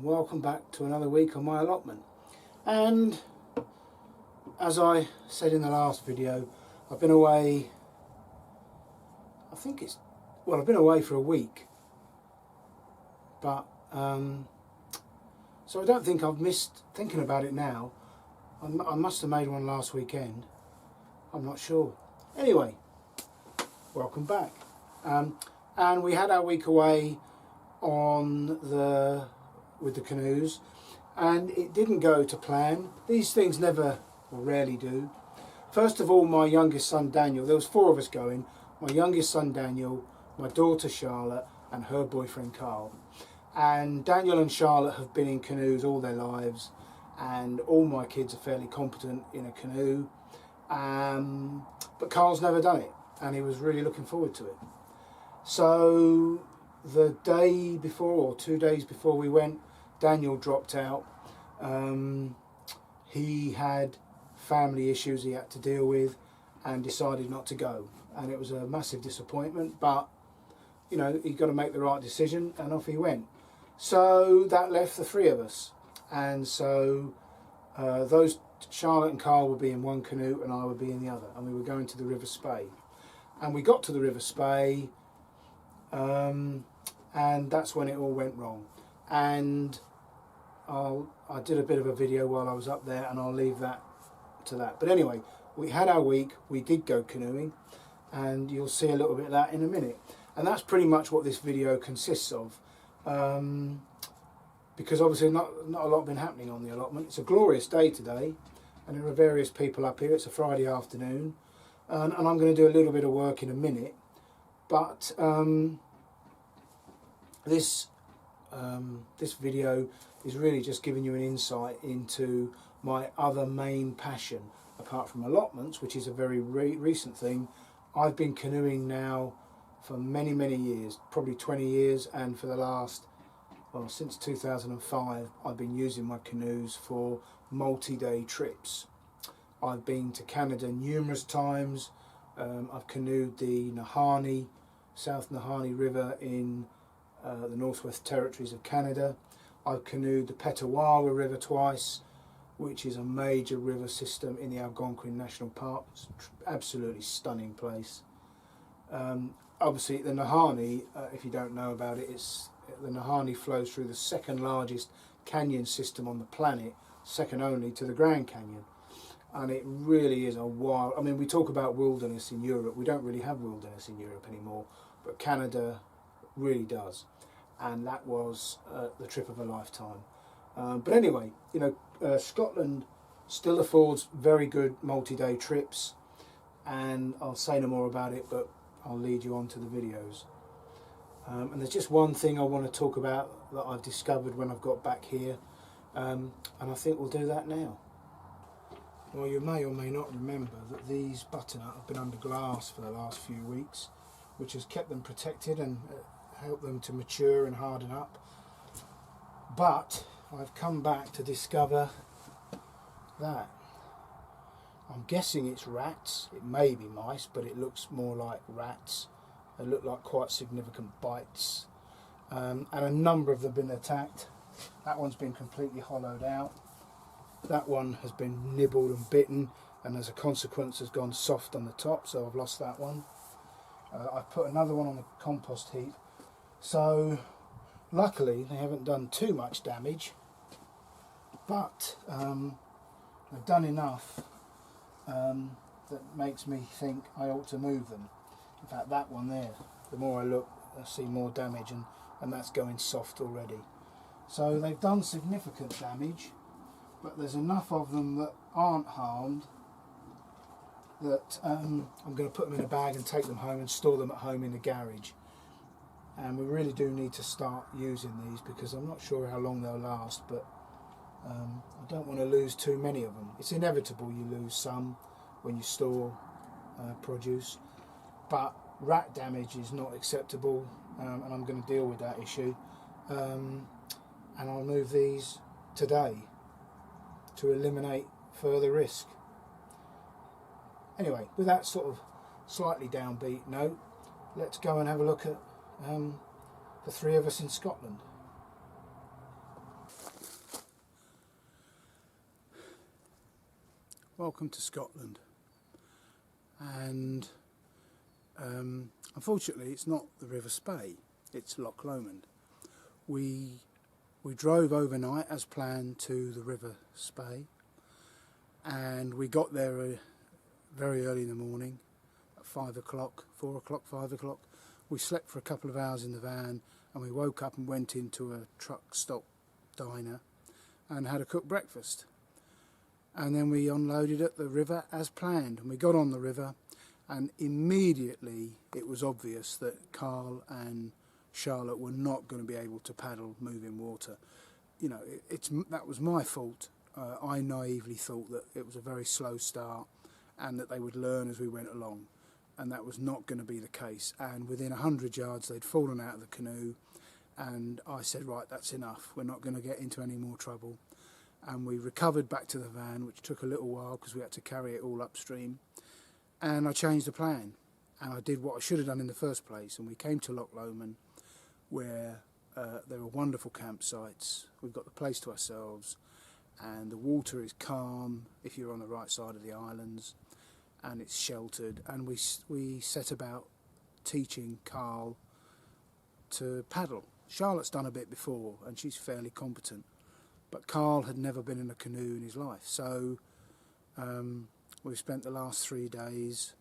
welcome back to another week on my allotment. And as I said in the last video, I've been away, I've been away for a week, but so I don't think I've missed thinking about it now. I must have made one last weekend, I'm not sure. Anyway, welcome back. And we had our week away with the canoes, and it didn't go to plan. These things never or rarely do. First of all, my youngest son Daniel, there was 4 of us going, my youngest son Daniel, my daughter Charlotte and her boyfriend Carl. And Daniel and Charlotte have been in canoes all their lives, and all my kids are fairly competent in a canoe, but Carl's never done it, and he was really looking forward to it. So the day before, or 2 days before we went, Daniel dropped out. He had family issues he had to deal with and decided not to go, and it was a massive disappointment, but you know, he got to make the right decision, and off he went. So that left the 3 of us, and so those Charlotte and Carl would be in one canoe and I would be in the other, and we were going to the River Spey. And we got to the River Spey, and that's when it all went wrong. And I did a bit of a video while I was up there, and I'll leave that to that. But anyway, we had our week, we did go canoeing, and you'll see a little bit of that in a minute. And that's pretty much what this video consists of, because obviously not a lot been happening on the allotment. It's a glorious day today, and there are various people up here. It's a Friday afternoon, and I'm going to do a little bit of work in a minute. But this video is really just giving you an insight into my other main passion, apart from allotments, which is a very recent thing. I've been canoeing now for many years, probably 20 years, and for the last, well, since 2005, I've been using my canoes for multi-day trips. I've been to Canada numerous times. I've canoed the Nahanni, South Nahanni River in the Northwest Territories of Canada. I've canoed the Petawawa River twice, which is a major river system in the Algonquin National Park. It's an absolutely stunning place. Obviously the Nahanni, if you don't know about it, the Nahanni flows through the 2nd largest canyon system on the planet, second only to the Grand Canyon. And it really is a wild, I mean, we talk about wilderness in Europe, we don't really have wilderness in Europe anymore, but Canada really does. And that was the trip of a lifetime. But anyway, you know, Scotland still affords very good multi-day trips, and I'll say no more about it, but I'll lead you on to the videos. And there's just one thing I want to talk about that I've discovered when I've got back here, and I think we'll do that now. Well, you may or may not remember that these butternut have been under glass for the last few weeks, which has kept them protected and helped them to mature and harden up. But I've come back to discover that. I'm guessing it's rats. It may be mice, but it looks more like rats. They look like quite significant bites, and a number of them have been attacked. That one's been completely hollowed out. That one has been nibbled and bitten, and as a consequence has gone soft on the top, so I've lost that one. I've put another one on the compost heap, so luckily they haven't done too much damage, but they've done enough that makes me think I ought to move them. In fact, that one there, the more I look, I see more damage, and that's going soft already. So they've done significant damage, but there's enough of them that aren't harmed that I'm going to put them in a bag and take them home and store them at home in the garage. And we really do need to start using these, because I'm not sure how long they'll last, but I don't want to lose too many of them. It's inevitable you lose some when you store produce, but rat damage is not acceptable, and I'm going to deal with that issue, and I'll move these today to eliminate further risk. Anyway, with that sort of slightly downbeat note, let's go and have a look at the 3 of us in Scotland. Welcome to Scotland. And unfortunately it's not the River Spey, it's Loch Lomond. We drove overnight as planned to the River Spey, and we got there very early in the morning at 5 o'clock, 4 o'clock, 5 o'clock. We slept for a couple of hours in the van, and we woke up and went into a truck stop diner and had a cooked breakfast. And then we unloaded at the river as planned, and we got on the river, and immediately it was obvious that Carl and Charlotte were not going to be able to paddle moving water. You know, that was my fault. I naively thought that it was a very slow start and that they would learn as we went along, and that was not going to be the case. And within 100 yards they'd fallen out of the canoe, and I said, right, that's enough, we're not going to get into any more trouble. And we recovered back to the van, which took a little while because we had to carry it all upstream. And I changed the plan, and I did what I should have done in the first place. And we came to Loch Lomond, where there were wonderful campsites. We've got the place to ourselves, and the water is calm if you're on the right side of the islands, and it's sheltered. And we set about teaching Carl to paddle. Charlotte's done a bit before, and she's fairly competent. But Carl had never been in a canoe in his life, so we've spent the last 3 days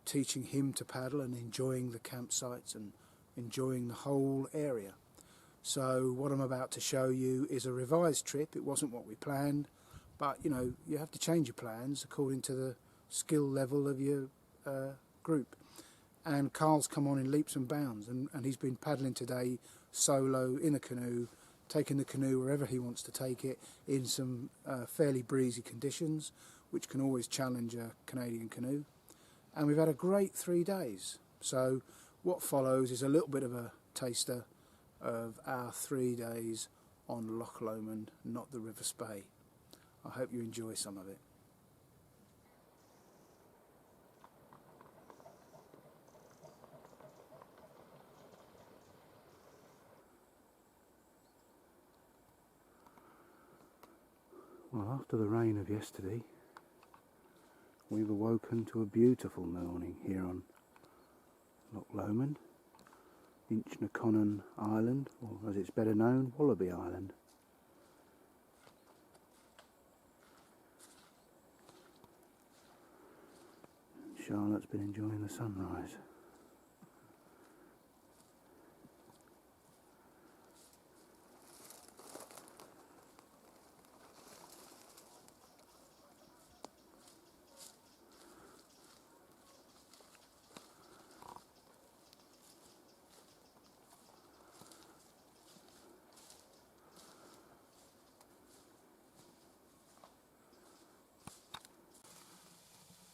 teaching him to paddle and enjoying the campsites and enjoying the whole area. So what I'm about to show you is a revised trip. It wasn't what we planned, but you know, you have to change your plans according to the skill level of your group. And Carl's come on in leaps and bounds, and he's been paddling today solo in a canoe, taking the canoe wherever he wants to take it in some fairly breezy conditions, which can always challenge a Canadian canoe. And we've had a great 3 days. So what follows is a little bit of a taster of our 3 days on Loch Lomond, not the River Spey. I hope you enjoy some of it. Well, after the rain of yesterday, we've awoken to a beautiful morning here on Loch Lomond, Inchnaconnon Island, or as it's better known, Wallaby Island. Charlotte's been enjoying the sunrise.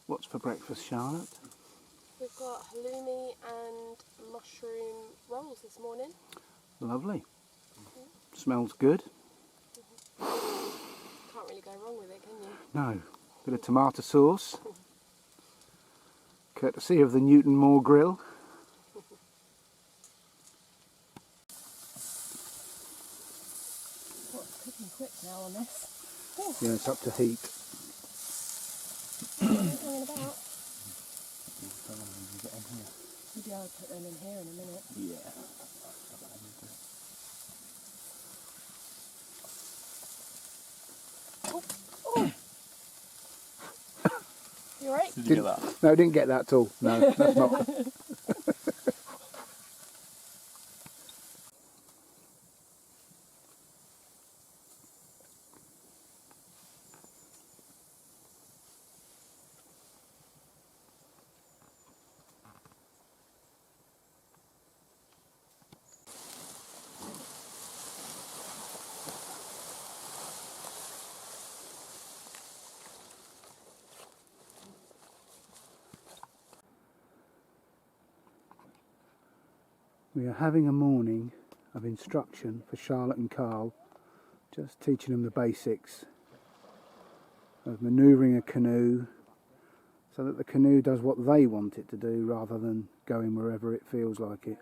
What's for breakfast, Charlotte? We've got halloumi and mushroom rolls this morning. Lovely. Smells good. Can't really go wrong with it, can you? No. Bit of tomato sauce. Courtesy of the Newton Moore grill. Well, it's cooking quick now on this. Yeah, it's up to heat. Hanging about. Maybe I'll put them in here in a minute. Yeah. Oh. Oh. You alright? Did you get that? No, I didn't get that at all. No, that's not. We are having a morning of instruction for Charlotte and Carl, just teaching them the basics of manoeuvring a canoe so that the canoe does what they want it to do rather than going wherever it feels like it.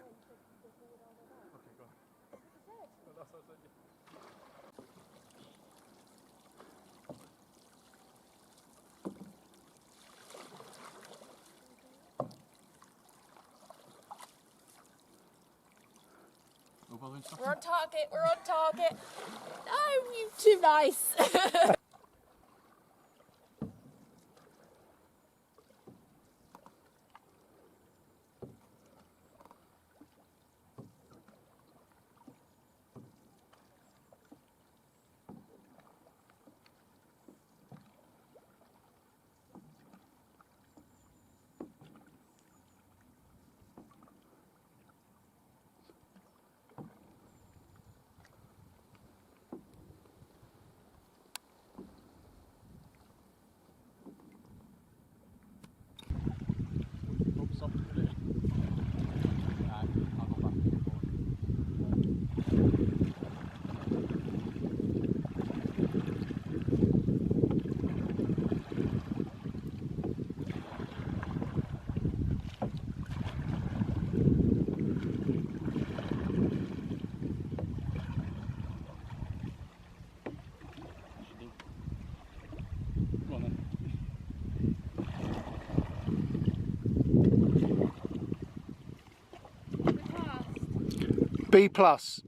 We're on target, we're on target. No, you too nice. B plus.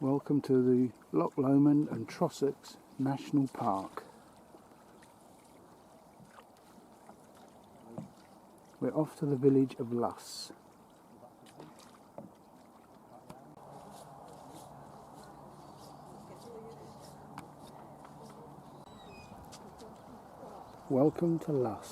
Welcome to the Loch Lomond and Trossachs National Park. We're off to the village of Loch. Welcome to Loch.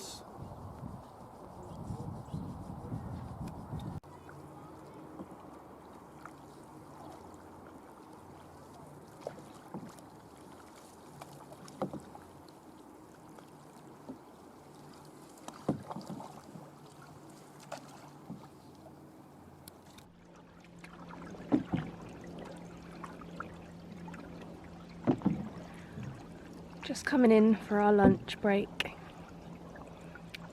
Just coming in for our lunch break,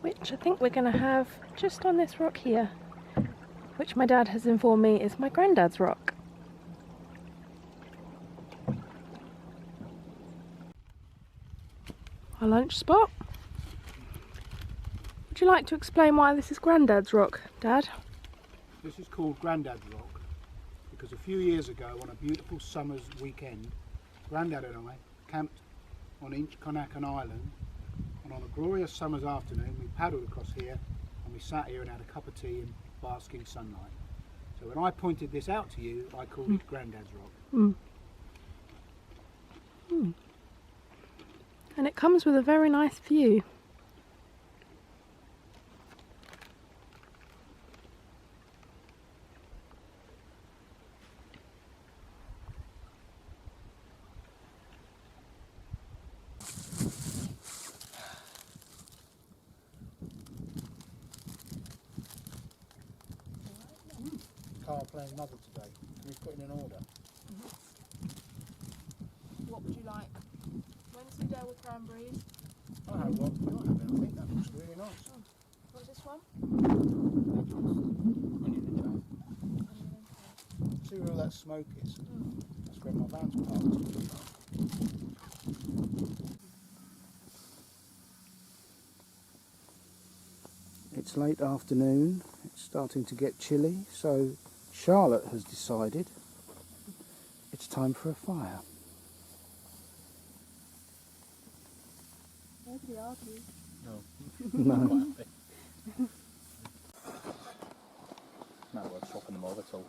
which I think we're going to have just on this rock here, which my dad has informed me is my granddad's rock. Our lunch spot. Would you like to explain why this is granddad's rock, Dad? This is called Grandad's Rock because a few years ago on a beautiful summer's weekend, Grandad and I camped on Inchconachan Island, and on a glorious summer's afternoon we paddled across here and we sat here and had a cup of tea in basking sunlight. So when I pointed this out to you, I called it Grandad's Rock. And it comes with a very nice view. Carl playing mother today. Can we put in an order? What would you like? Wednesday Dale with cranberries. I know what you're having. I think that looks really nice. What's this one? See where all that smoke is? That's where my van's parked. It's late afternoon, it's starting to get chilly, so Charlotte has decided it's time for a fire. Nobody argues. No. Not worth swapping them over at all.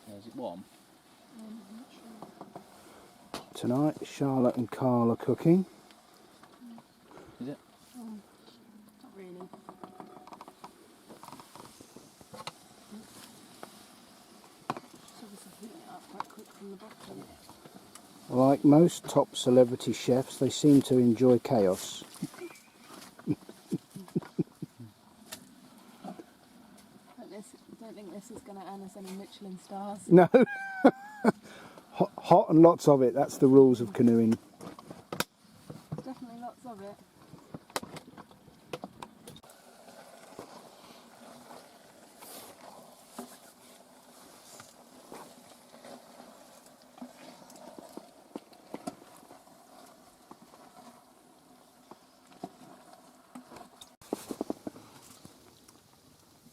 Yeah, is it warm? Tonight Charlotte and Carl are cooking. Is it? Not really. Just obviously heating it up quite quick from the bottom. Like most top celebrity chefs, they seem to enjoy chaos. I don't think this is going to earn us any Michelin stars. No. Hot and lots of it, that's the rules of canoeing. Definitely lots of it.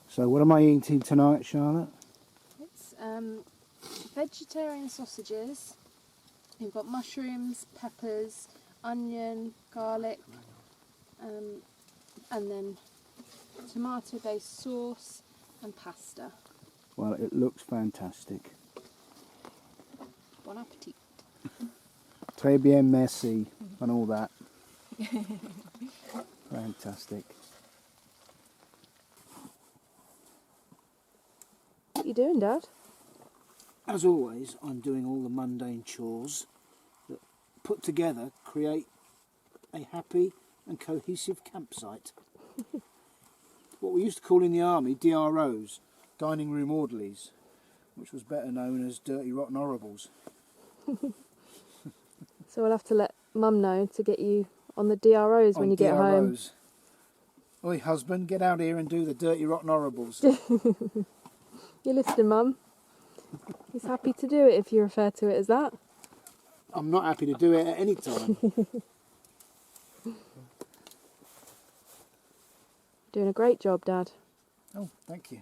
So what am I eating tonight, Charlotte? It's vegetarian sausages. You've got mushrooms, peppers, onion, garlic, and then tomato-based sauce and pasta. Well, it looks fantastic. Bon appetit. Très bien, merci, and all that. Fantastic. What are you doing, Dad? As always, I'm doing all the mundane chores that, put together, create a happy and cohesive campsite. What we used to call in the army DROs, dining room orderlies, which was better known as dirty, rotten horribles. So we'll have to let Mum know to get you on the DROs when you get home. Oi, husband, get out here and do the dirty, rotten horribles. You're listening, Mum? He's happy to do it if you refer to it as that. I'm not happy to do it at any time. Doing a great job, Dad. Oh, thank you.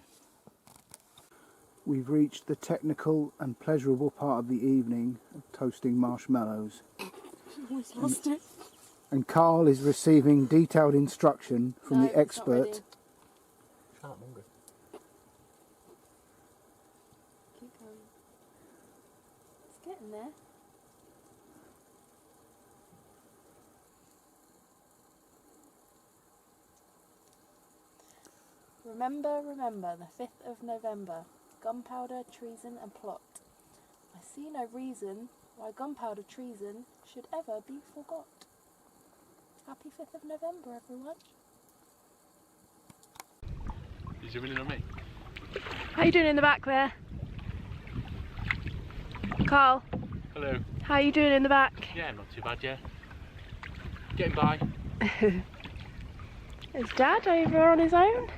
We've reached the technical and pleasurable part of the evening of toasting marshmallows. Almost lost it. And Carl is receiving detailed instruction from the expert. Keep going. It's getting there. Remember, remember, the 5th of November. Gunpowder, treason and plot. I see no reason why gunpowder treason should ever be forgot. Happy 5th of November, everyone. You zooming in on me? How you doing in the back there? Carl, Hello. how you doing in the back? Yeah, not too bad, yeah. Getting by. Is Dad over on his own?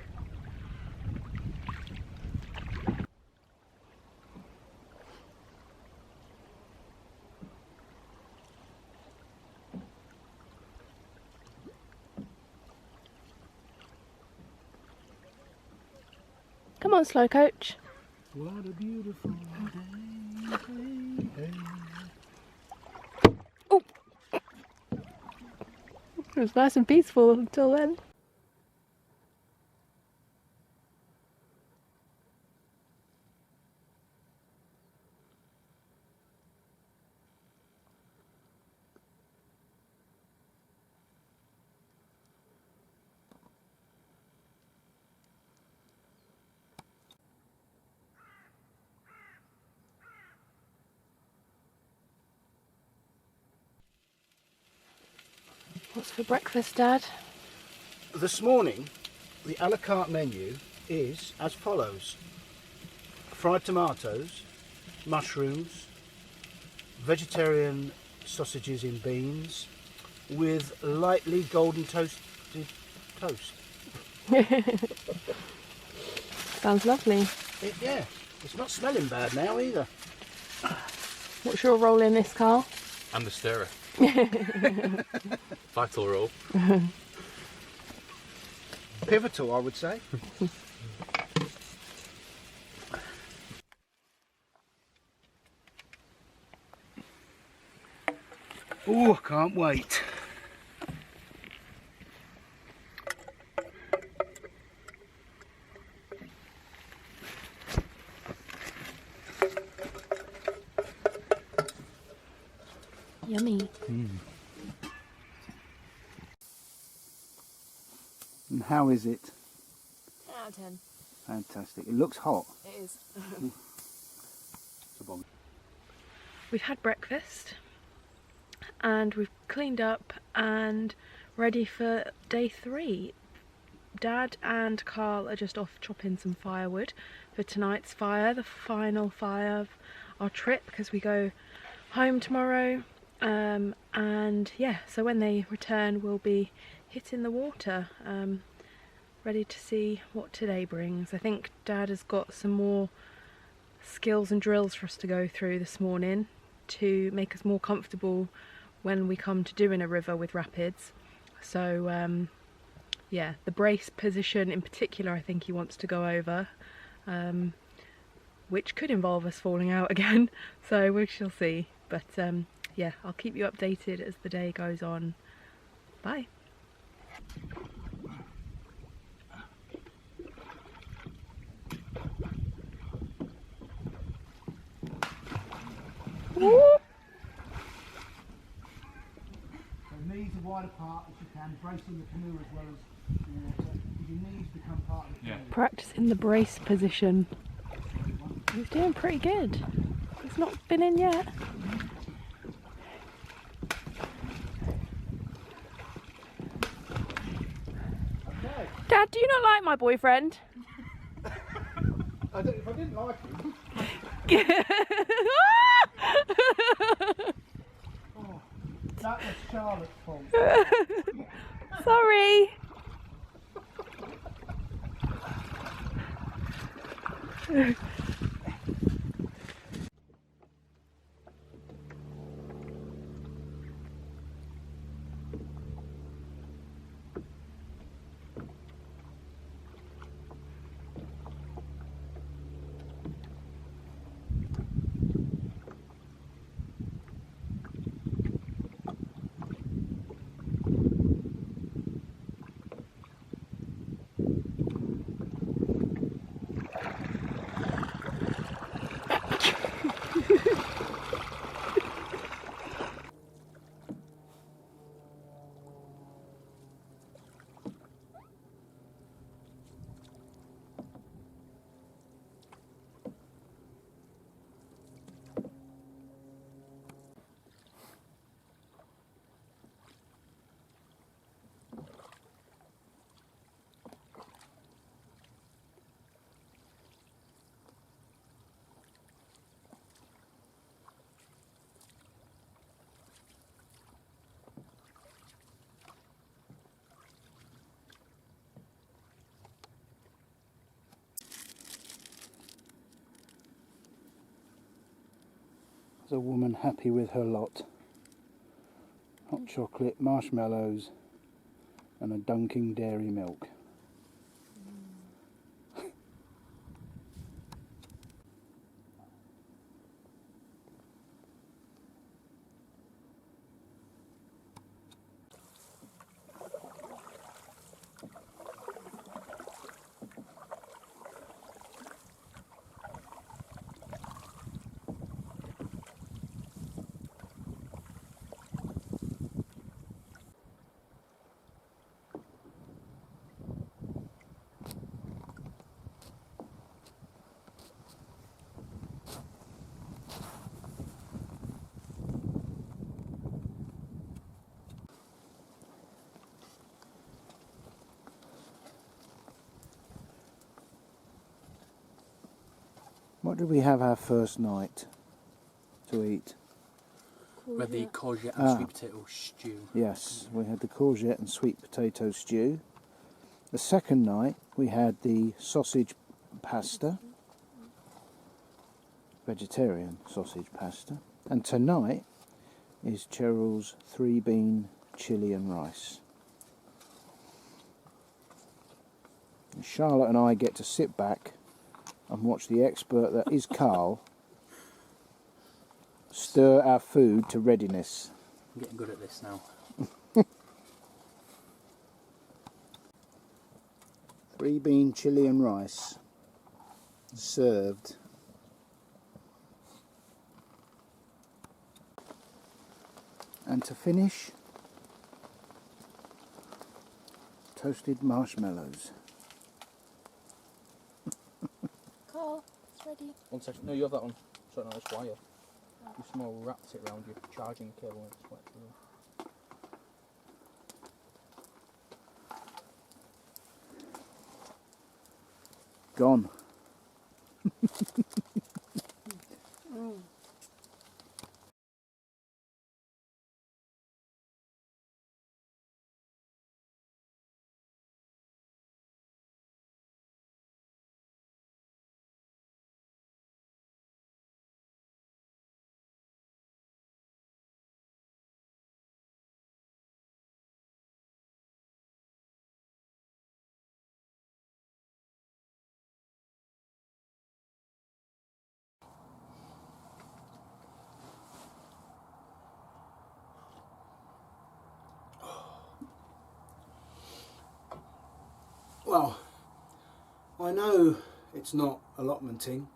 Come on, slow coach. What a beautiful day. Hey, hey. Oh! It was nice and peaceful until then. What's for breakfast, Dad? This morning, the a la carte menu is as follows: fried tomatoes, mushrooms, vegetarian sausages in beans, with lightly golden toasted toast. Sounds lovely. Yeah, it's not smelling bad now either. What's your role in this, Carl? I'm the stirrer. Vital role. Pivotal, I would say. Oh, I can't wait. Yummy. And how is it? 10 out of 10. Fantastic. It looks hot. It is. It's a bomb. We've had breakfast and we've cleaned up and ready for day 3. Dad and Carl are just off chopping some firewood for tonight's fire, the final fire of our trip, because we go home tomorrow, and yeah, so when they return we'll be hitting the water, ready to see what today brings. I think Dad has got some more skills and drills for us to go through this morning to make us more comfortable when we come to doing a river with rapids. So yeah, the brace position in particular I think he wants to go over, which could involve us falling out again, so we shall see. But yeah, I'll keep you updated as the day goes on. Bye. So knees are wide apart as you can, bracing the canoe as well as the water. Your knees become part of the canoe. Practicing the brace position. He's doing pretty good. He's not been in yet. Okay. Dad, do you not like my boyfriend? If I didn't like him... Oh, that was Charlotte's fault. Sorry. A woman happy with her lot. Hot chocolate, marshmallows and a dunking dairy milk. What did we have our first night to eat? We had the courgette and sweet potato stew. Yes, we had the courgette and sweet potato stew. The second night we had the sausage pasta, vegetarian sausage pasta. And tonight is Cheryl's 3-bean chilli and rice. And Charlotte and I get to sit back and watch the expert that is Carl stir our food to readiness. I'm getting good at this now. 3-bean chilli and rice served. And to finish, toasted marshmallows. Carl, it's ready. 1 second. No, you have that one. Sorry, no, that's wire. You small wrapped it around your charging cable and it's wet through. Gone. Well, I know it's not allotmenting,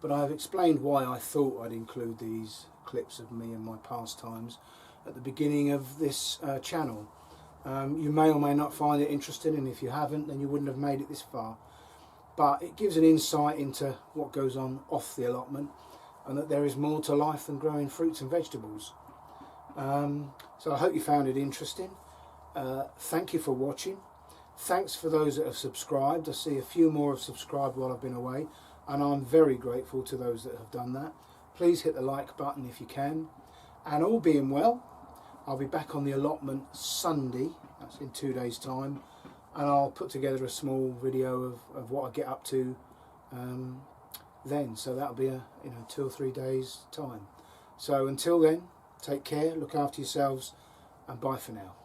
but I've explained why I thought I'd include these clips of me and my pastimes at the beginning of this channel. You may or may not find it interesting, and if you haven't, then you wouldn't have made it this far. But it gives an insight into what goes on off the allotment, and that there is more to life than growing fruits and vegetables. So I hope you found it interesting. Thank you for watching. Thanks for those that have subscribed. I see a few more have subscribed while I've been away, and I'm very grateful to those that have done that. Please hit the like button if you can. And all being well, I'll be back on the allotment Sunday, that's in 2 days' time, and I'll put together a small video of what I get up to then. So that'll be 2 or 3 days' time. So until then, take care, look after yourselves, and bye for now.